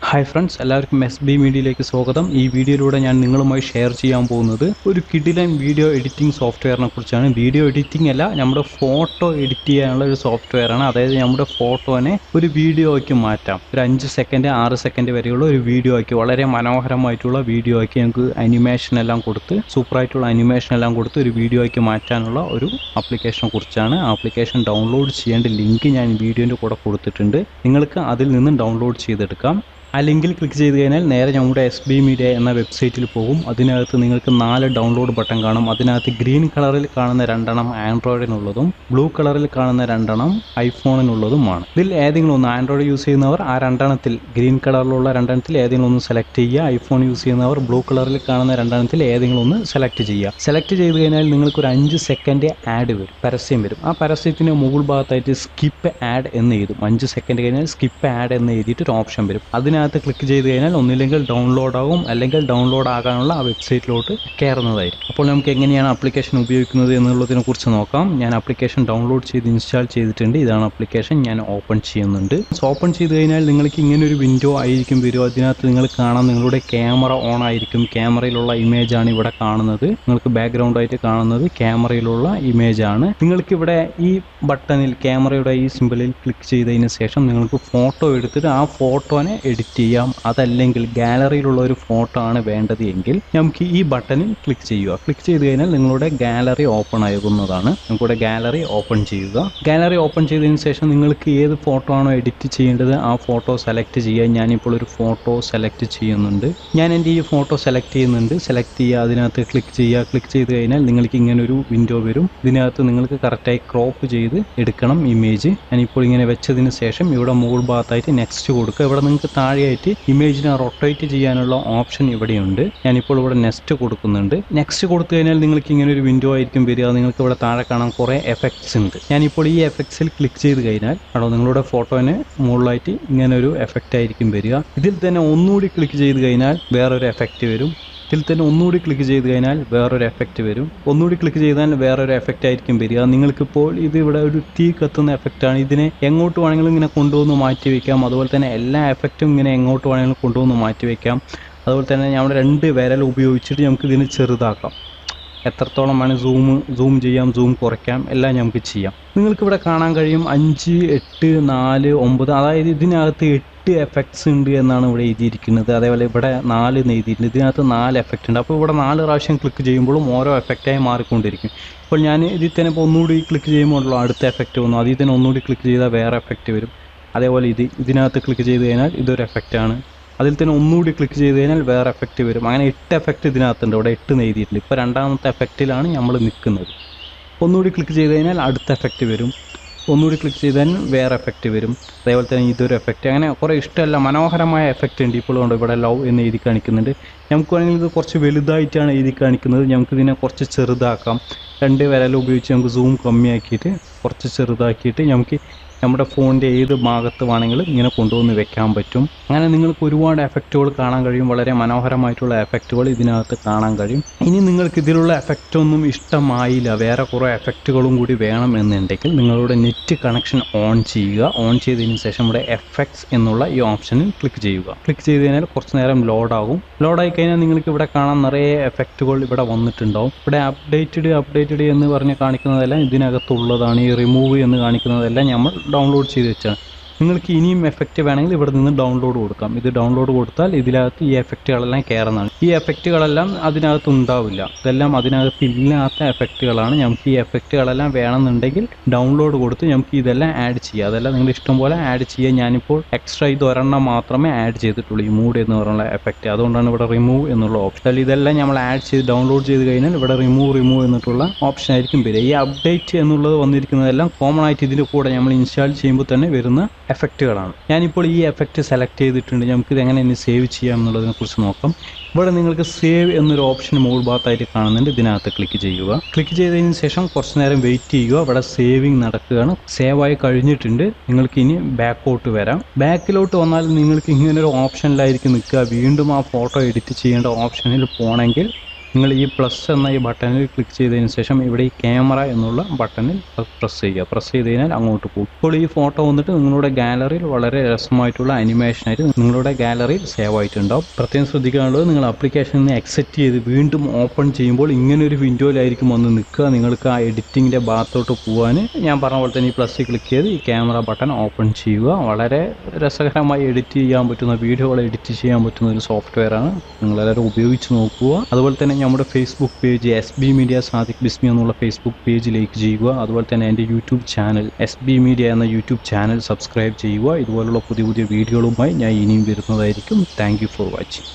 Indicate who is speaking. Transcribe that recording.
Speaker 1: Hi friends, എല്ലാവർക്കും SB മീഡിയയിലേക്ക് സ്വാഗതം. ഈ വീഡിയോയിലൂടെ ഞാൻ നിങ്ങളുമായി ഷെയർ ചെയ്യാൻ പോകുന്നത് ഒരു കിടിലൻ വീഡിയോ എഡിറ്റിംഗ് സോഫ്റ്റ്വെയറിനെ കുറിച്ചാണ്. വീഡിയോ എഡിറ്റിംഗ് അല്ല, നമ്മുടെ ഫോട്ടോ എഡിറ്റ് ചെയ്യാനുള്ള ഒരു സോഫ്റ്റ്വെയറാണ്. അതായത് നമ്മുടെ ഫോട്ടോനെ ഒരു വീഡിയോ ആക്കി മാറ്റാം. ഒരു 5 സെക്കൻഡ് 6 സെക്കൻഡ് വരെയുള്ള ഒരു വീഡിയോ ആക്കി, വളരെ മനോഹരമായിട്ടുള്ള വീഡിയോ ആക്കി നമുക്ക് അനിമേഷൻ എല്ലാം കൊടുത്ത്, സൂപ്പറായിട്ടുള്ള അനിമേഷൻ എല്ലാം കൊടുത്ത് ഒരു വീഡിയോ ആക്കി മാറ്റാനുള്ള ഒരു ആപ്ലിക്കേഷനെ കുറിച്ചാണ്. ആപ്ലിക്കേഷൻ ഡൗൺലോഡ് ചെയ്യേണ്ട ലിങ്ക് ഞാൻ വീഡിയോൻ്റെ കൂടെ കൊടുത്തിട്ടുണ്ട്. നിങ്ങൾക്ക് അതിൽ നിന്ന് ഡൗൺലോഡ് ചെയ്തെടുക്കാം. ആ ലിങ്കിൽ ക്ലിക്ക് ചെയ്ത് കഴിഞ്ഞാൽ നേരെ നമ്മുടെ SB മീഡിയ എന്ന വെബ്സൈറ്റിൽ പോകും. അതിനകത്ത് നിങ്ങൾക്ക് 4 ഡൗൺലോഡ് ബട്ടൺ കാണും. അതിനകത്ത് ഗ്രീൻ കളറിൽ കാണുന്ന 2 ആൻഡ്രോയിഡിനുള്ളതും ബ്ലൂ കളറിൽ കാണുന്ന 2 ഐഫോണിനുള്ളതുമാണ്. ഇതിൽ ഏതെങ്കിലും ഒന്ന്, ആൻഡ്രോയിഡ് യൂസ് ചെയ്യുന്നവർ ആ 2 ഗ്രീൻ കളറിലുള്ള 2 ഏതെങ്കിലും ഒന്ന് സെലക്ട് ചെയ്യുക. ഐഫോൺ യൂസ് ചെയ്യുന്നവർ ബ്ലൂ കളറിൽ കാണുന്ന 2 ഏതെങ്കിലും ഒന്ന് സെലക്ട് ചെയ്യുക. സെലക്ട് ചെയ്ത് കഴിഞ്ഞാൽ നിങ്ങൾക്ക് ഒരു 5 സെക്കൻഡ് ആഡ് വരും, പരസ്യം വരും. ആ പരസ്യത്തിന് മുകൾ ഭാഗത്തായിട്ട് സ്കിപ്പ് ആഡ് എന്ന് എഴുതും. 5 സെക്കൻഡ് കഴിഞ്ഞാൽ സ്കിപ്പ് ആഡ് എന്ന് എഴുതിയിട്ട് ഒരു ഓപ്ഷൻ വരും. അതിനകത്ത് ക്ലിക്ക് ചെയ്ത് കഴിഞ്ഞാൽ ഒന്നില്ലെങ്കിൽ ഡൗൺലോഡ് ആകും, അല്ലെങ്കിൽ ഡൗൺലോഡ് ആകാനുള്ള ആ വെബ്സൈറ്റിലോട്ട് കയറുന്നതായിരിക്കും. അപ്പോൾ നമുക്ക് എങ്ങനെയാണ് ആപ്ലിക്കേഷൻ ഉപയോഗിക്കുന്നത് എന്നുള്ളതിനെ കുറിച്ച് നോക്കാം. ഞാൻ ആപ്ലിക്കേഷൻ ഡൗൺലോഡ് ചെയ്ത് ഇൻസ്റ്റാൾ ചെയ്തിട്ടുണ്ട്. ഇതാണ് ആപ്ലിക്കേഷൻ. ഞാൻ ഓപ്പൺ ചെയ്യുന്നുണ്ട്. ഓപ്പൺ ചെയ്ത് കഴിഞ്ഞാൽ നിങ്ങൾക്ക് ഇങ്ങനെ ഒരു വിൻഡോ ആയിരിക്കും വരും. അതിനകത്ത് നിങ്ങൾ കാണാം, നിങ്ങളുടെ ക്യാമറ ഓൺ ആയിരിക്കും. ക്യാമറയിലുള്ള ഇമേജ് ആണ് ഇവിടെ കാണുന്നത്. നിങ്ങൾക്ക് ബാക്ക്ഗ്രൗണ്ട് ആയിട്ട് കാണുന്നത് ക്യാമറയിലുള്ള ഇമേജ് ആണ്. നിങ്ങൾക്ക് ഇവിടെ ഈ ബട്ടണിൽ, ക്യാമറയുടെ ഈ സിമ്പിളിൽ ക്ലിക്ക് ചെയ്തതിന് ശേഷം നിങ്ങൾക്ക് ഫോട്ടോ എടുത്തിട്ട് ആ ഫോട്ടോനെ എഡിറ്റ് ചെയ്യാം. അതല്ലെങ്കിൽ ഗാലറിയിലുള്ള ഒരു ഫോട്ടോ ആണ് വേണ്ടത് എങ്കിൽ നമുക്ക് ഈ ബട്ടണിൽ ക്ലിക്ക് ചെയ്യുക. ക്ലിക്ക് ചെയ്ത് കഴിഞ്ഞാൽ നിങ്ങളുടെ ഗാലറി ഓപ്പൺ ആകുന്നതാണ്. നിങ്ങളുടെ ഗാലറി ഓപ്പൺ ചെയ്യുക. ഗാലറി ഓപ്പൺ ചെയ്തതിന് ശേഷം നിങ്ങൾക്ക് ഏത് ഫോട്ടോ ആണോ എഡിറ്റ് ചെയ്യേണ്ടത് ആ ഫോട്ടോ സെലക്ട് ചെയ്യുക. ഞാനിപ്പോൾ ഒരു ഫോട്ടോ സെലക്ട് ചെയ്യുന്നുണ്ട്. ഞാൻ എൻ്റെ ഈ ഫോട്ടോ സെലക്ട് ചെയ്യുന്നുണ്ട്. സെലക്ട് ചെയ്യുക, അതിനകത്ത് ക്ലിക്ക് ചെയ്യുക. ക്ലിക്ക് ചെയ്ത് കഴിഞ്ഞാൽ നിങ്ങൾക്ക് ഇങ്ങനെ ഒരു വിൻഡോ വരും. ഇതിനകത്ത് നിങ്ങൾക്ക് കറക്റ്റായി ക്രോപ്പ് ചെയ്ത് എടുക്കണം ഇമേജ്. ഞാനിപ്പോൾ ഇങ്ങനെ വെച്ചതിന് ശേഷം ഇവിടെ മുകൾ ഭാഗത്തായിട്ട് നെക്സ്റ്റ് കൊടുക്കുക. ഇവിടെ നിങ്ങൾക്ക് താഴെയായിട്ട് ഇമേജിനെ റൊട്ടേറ്റ് ചെയ്യാനുള്ള ഓപ്ഷൻ ഇവിടെയുണ്ട്. ഞാനിപ്പോൾ ഇവിടെ നെക്സ്റ്റ് കൊടുക്കുന്നുണ്ട്. നെക്സ്റ്റ് കൊടുത്തു കഴിഞ്ഞാൽ നിങ്ങൾക്ക് ഇങ്ങനെ ഒരു വിൻഡോ ആയിരിക്കും വരിക. നിങ്ങൾക്ക് ഇവിടെ താഴെ കാണാൻ കുറേ എഫക്ട്സ് ഉണ്ട്. ഞാനിപ്പോൾ ഈ എഫക്ട്സിൽ ക്ലിക്ക് ചെയ്ത് കഴിഞ്ഞാൽ നിങ്ങളുടെ ഫോട്ടോന് മുകളിലായിട്ട് ഇങ്ങനെ ഒരു എഫക്റ്റ് ആയിരിക്കും വരിക. ഇതിൽ തന്നെ ഒന്നുകൂടി ക്ലിക്ക് ചെയ്ത് കഴിഞ്ഞാൽ വേറൊരു എഫക്റ്റ് വരും. ഇതിൽ തന്നെ ഒന്നുകൂടി ക്ലിക്ക് ചെയ്ത് കഴിഞ്ഞാൽ വേറൊരു എഫക്റ്റ് വരും. ഒന്നുകൂടി ക്ലിക്ക് ചെയ്താൽ വേറൊരു എഫക്റ്റ് ആയിരിക്കും വരിക. നിങ്ങൾക്കിപ്പോൾ ഇത് ഇവിടെ ഒരു തീ കത്തുന്ന എഫക്റ്റാണ്. ഇതിനെ എങ്ങോട്ട് വേണമെങ്കിലും ഇങ്ങനെ കൊണ്ടുവന്ന് മാറ്റി വയ്ക്കാം. അതുപോലെ തന്നെ എല്ലാ എഫക്റ്റും ഇങ്ങനെ എങ്ങോട്ട് വേണമെങ്കിലും കൊണ്ടുവന്ന് മാറ്റി വയ്ക്കാം. അതുപോലെ തന്നെ നമ്മുടെ 2 വിരൽ ഉപയോഗിച്ചിട്ട് നമുക്ക് ഇതിനെ ചെറുതാക്കാം. എത്രത്തോളം വേണം സൂം ചെയ്യാം, സൂം കുറയ്ക്കാം, എല്ലാം നമുക്ക് ചെയ്യാം. നിങ്ങൾക്കിവിടെ കാണാൻ കഴിയും 5, 8, 4, 9, അതായത് ഇതിനകത്ത് 8 എഫക്ട്സ് ഉണ്ട് എന്നാണ് ഇവിടെ എഴുതിയിരിക്കുന്നത്. അതേപോലെ ഇവിടെ 4 എന്ന് എഴുതിയിട്ടുണ്ട്. ഇതിനകത്ത് 4 എഫക്റ്റ് ഉണ്ട്. അപ്പോൾ ഇവിടെ 4 പ്രാവശ്യം ക്ലിക്ക് ചെയ്യുമ്പോഴും ഓരോ എഫക്റ്റായി മാറിക്കൊണ്ടിരിക്കും. ഇപ്പോൾ ഞാൻ ഇതിൽ തന്നെ ഇപ്പോൾ ഒന്നുകൂടി ക്ലിക്ക് ചെയ്യുമ്പോൾ അടുത്ത എഫക്റ്റ് വന്നു. അതിൽ തന്നെ ഒന്നുകൂടി ക്ലിക്ക് ചെയ്താൽ വേറെ എഫക്റ്റ് വരും. അതേപോലെ ഇതിനകത്ത് ക്ലിക്ക് ചെയ്ത് കഴിഞ്ഞാൽ ഇതൊരു എഫക്റ്റാണ്. അതിൽ തന്നെ ഒന്നുകൂടി ക്ലിക്ക് ചെയ്ത് കഴിഞ്ഞാൽ വേറെ എഫക്റ്റ് വരും. അങ്ങനെ 8 എഫക്റ്റ് ഇതിനകത്തുണ്ട്. ഇവിടെ 8 എന്ന് എഴുതിയിട്ടുണ്ട്. ഇപ്പോൾ 2ാമത്തെ എഫക്റ്റിലാണ് നമ്മൾ നിൽക്കുന്നത്. ഒന്നുകൂടി ക്ലിക്ക് ചെയ്ത് കഴിഞ്ഞാൽ അടുത്ത എഫക്റ്റ് വരും. ഒന്നുകൂടി ക്ലിക്ക് ചെയ്താൽ വേറെ എഫക്റ്റ് വരും. അതേപോലെ തന്നെ ഇതൊരു എഫക്റ്റ്. അങ്ങനെ കുറേ ഇഷ്ടമല്ല മനോഹരമായ എഫക്റ്റ് ഉണ്ട്. ഇപ്പോൾ ഉണ്ട് ഇവിടെ ലവ് എന്ന് എഴുതി കാണിക്കുന്നുണ്ട്. നമുക്ക് വേണമെങ്കിൽ ഇത് കുറച്ച് വലുതായിട്ടാണ് എഴുതി കാണിക്കുന്നത്. നമുക്കിതിനെ കുറച്ച് ചെറുതാക്കാം. 2 വിരൽ ഉപയോഗിച്ച് നമുക്ക് സൂം കമ്മിയാക്കിയിട്ട് കുറച്ച് ചെറുതാക്കിയിട്ട് നമുക്ക് നമ്മുടെ ഫോണിൻ്റെ ഏത് ഭാഗത്ത് വേണമെങ്കിലും ഇങ്ങനെ കൊണ്ടുവന്ന് വെക്കാൻ പറ്റും. അങ്ങനെ നിങ്ങൾക്ക് ഒരുപാട് എഫക്റ്റുകൾ കാണാൻ കഴിയും. വളരെ മനോഹരമായിട്ടുള്ള എഫക്റ്റുകൾ ഇതിനകത്ത് കാണാൻ കഴിയും. ഇനി നിങ്ങൾക്ക് ഇതിലുള്ള എഫക്റ്റൊന്നും ഇഷ്ടമായില്ല, വേറെ കുറേ എഫക്റ്റുകളും കൂടി വേണം എന്നുണ്ടെങ്കിൽ നിങ്ങളുടെ നെറ്റ് കണക്ഷൻ ഓൺ ചെയ്യുക. ഓൺ ചെയ്തതിന് ശേഷം ഇവിടെ എഫക്ട്സ് എന്നുള്ള ഈ ഓപ്ഷനിൽ ക്ലിക്ക് ചെയ്യുക. ക്ലിക്ക് ചെയ്ത് കഴിഞ്ഞാൽ കുറച്ച് നേരം ലോഡാകും. ലോഡായി കഴിഞ്ഞാൽ നിങ്ങൾക്ക് ഇവിടെ കാണാൻ നിറയെ എഫക്റ്റുകൾ ഇവിടെ വന്നിട്ടുണ്ടാവും. ഇവിടെ അപ്ഡേറ്റഡ് എന്ന് പറഞ്ഞ് കാണിക്കുന്നതെല്ലാം ഇതിനകത്തുള്ളതാണ്. ഈ റിമൂവ് എന്ന് കാണിക്കുന്നതെല്ലാം നമ്മൾ ഡൗൺലോഡ് ചെയ്ത് വെച്ചാണ്. നിങ്ങൾക്ക് ഇനിയും എഫക്റ്റ് വേണമെങ്കിൽ ഇവിടെ നിന്ന് ഡൗൺലോഡ് കൊടുക്കാം. ഇത് ഡൗൺലോഡ് കൊടുത്താൽ ഇതിനകത്ത് ഈ എഫക്റ്റുകളെല്ലാം കയറുന്നതാണ്. ഈ എഫക്റ്റുകളെല്ലാം അതിനകത്ത് ഉണ്ടാവില്ല. ഇതെല്ലാം അതിനകത്ത് ഇല്ലാത്ത എഫക്റ്റുകളാണ്. നമുക്ക് ഈ എഫക്റ്റുകളെല്ലാം വേണമെന്നുണ്ടെങ്കിൽ ഡൗൺലോഡ് കൊടുത്ത് നമുക്ക് ഇതെല്ലാം ആഡ് ചെയ്യാം. അതെല്ലാം നിങ്ങൾ ഇഷ്ടം പോലെ ആഡ് ചെയ്യുക. ഞാനിപ്പോൾ എക്സ്ട്രാ ഇത് 1 മാത്രമേ ആഡ് ചെയ്തിട്ടുള്ളൂ, ഈ മൂഡ് എന്ന് പറയുന്ന എഫക്റ്റ്. അതുകൊണ്ടാണ് ഇവിടെ റിമൂവ് എന്നുള്ള ഓപ്ഷൻ. ഇതെല്ലാം നമ്മൾ ആഡ് ചെയ്ത് ഡൗൺലോഡ് ചെയ്ത് കഴിഞ്ഞാൽ ഇവിടെ റിമൂവ് എന്നിട്ടുള്ള ഓപ്ഷൻ ആയിരിക്കും വരിക. ഈ അപ്ഡേറ്റ് എന്നുള്ളത് വന്നിരിക്കുന്നതെല്ലാം കോമൺ ആയിട്ട് ഇതിൻ്റെ കൂടെ നമ്മൾ ഇൻസ്റ്റാൾ ചെയ്യുമ്പോൾ തന്നെ വരുന്ന എഫക്റ്റുകളാണ്. ഞാനിപ്പോൾ ഈ എഫക്റ്റ് സെലക്ട് ചെയ്തിട്ടുണ്ട്. നമുക്കിത് എങ്ങനെ ഇനി സേവ് ചെയ്യാം എന്നുള്ളതിനെ കുറിച്ച് നോക്കാം. ഇവിടെ നിങ്ങൾക്ക് സേവ് എന്നൊരു ഓപ്ഷൻ മുകൾ ഭാഗത്തായിട്ട് കാണുന്നുണ്ട്. ഇതിനകത്ത് ക്ലിക്ക് ചെയ്യുക. ക്ലിക്ക് ചെയ്തതിന് ശേഷം കുറച്ച് നേരം വെയിറ്റ് ചെയ്യുക. ഇവിടെ സേവിങ് നടക്കുകയാണ്. സേവായി കഴിഞ്ഞിട്ടുണ്ട്. നിങ്ങൾക്ക് ഇനി ബാക്കോട്ട് വരാം. ബാക്കിലോട്ട് വന്നാൽ നിങ്ങൾക്ക് ഇങ്ങനൊരു ഓപ്ഷനിലായിരിക്കും നിൽക്കുക. വീണ്ടും ആ ഫോട്ടോ എഡിറ്റ് ചെയ്യേണ്ട ഓപ്ഷനിൽ പോകണമെങ്കിൽ നിങ്ങൾ ഈ പ്ലസ് എന്ന ഈ ബട്ടണിൽ ക്ലിക്ക് ചെയ്തതിന് ശേഷം ഇവിടെ ഈ ക്യാമറ എന്നുള്ള ബട്ടണിൽ പ്രസ് ചെയ്ത് കഴിഞ്ഞാൽ അങ്ങോട്ട് പോകും. ഇപ്പോൾ ഈ ഫോട്ടോ വന്നിട്ട് നിങ്ങളുടെ ഗാലറിയിൽ വളരെ രസമായിട്ടുള്ള അനിമേഷനായിട്ട് നിങ്ങളുടെ ഗാലറിയിൽ സേവ് ആയിട്ടുണ്ടാവും. പ്രത്യേകം ശ്രദ്ധിക്കാനുള്ളത്, നിങ്ങൾ ആപ്ലിക്കേഷനിൽ നിന്ന് എക്സിറ്റ് ചെയ്ത് വീണ്ടും ഓപ്പൺ ചെയ്യുമ്പോൾ ഇങ്ങനെ ഒരു വിൻഡോയിലായിരിക്കും വന്ന് നിൽക്കുക. നിങ്ങൾക്ക് ആ എഡിറ്റിങ്ങിൻ്റെ ഭാഗത്തോട്ട് പോകാൻ ഞാൻ പറഞ്ഞ പോലെ തന്നെ ഈ പ്ലസ് ക്ലിക്ക് ചെയ്ത് ഈ ക്യാമറ ബട്ടൺ ഓപ്പൺ ചെയ്യുക. വളരെ രസകരമായി എഡിറ്റ് ചെയ്യാൻ പറ്റുന്ന, വീഡിയോകൾ എഡിറ്റ് ചെയ്യാൻ പറ്റുന്ന ഒരു സോഫ്റ്റ്വെയറാണ്. നിങ്ങളെല്ലാവരും ഉപയോഗിച്ച് നോക്കുക. അതുപോലെ തന്നെ നമ്മുടെ Facebook page SB media Sadiq Bismi എന്നുള്ള ഫേസ്ബുക്ക് പേജ് ലൈക്ക് ചെയ്യുക. അതുപോലെ തന്നെ എൻ്റെ യൂട്യൂബ് ചാനൽ SB മീഡിയ എന്ന യൂട്യൂബ് ചാനൽ സബ്സ്ക്രൈബ് ചെയ്യുക. ഇതുപോലുള്ള പുതിയ വീഡിയോകളുമായി ഞാൻ ഇനിയും വരുന്നതായിരിക്കും. Thank you for watching.